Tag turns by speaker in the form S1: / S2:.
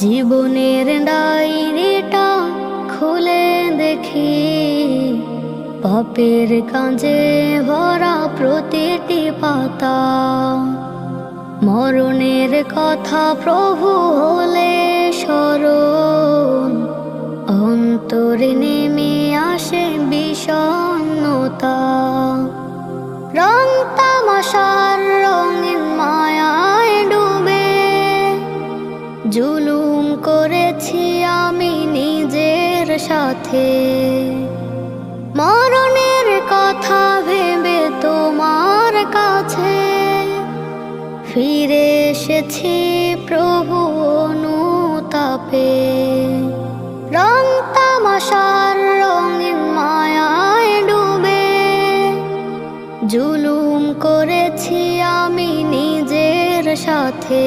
S1: জীবনের ডায়েরিটা খুলে দেখি, পাপের কাঁজে ভরা প্রতিটি পাতা। মরণের কথা প্রভু হলে স্মরণ, অন্তরে নেমে আসে বিষণ্ণতা। রং তামাশার রঙিন মায়ায় ডুবে জুলুম করেছি আমি নিজের সাথে। মরণের কথা ভেবে তোমার কাছে ফিরে এসেছি প্রভু অনুতাপে। রং তামাশার রঙিন মায়ায় ডুবে জুলুম করেছি আমি নিজের সাথে।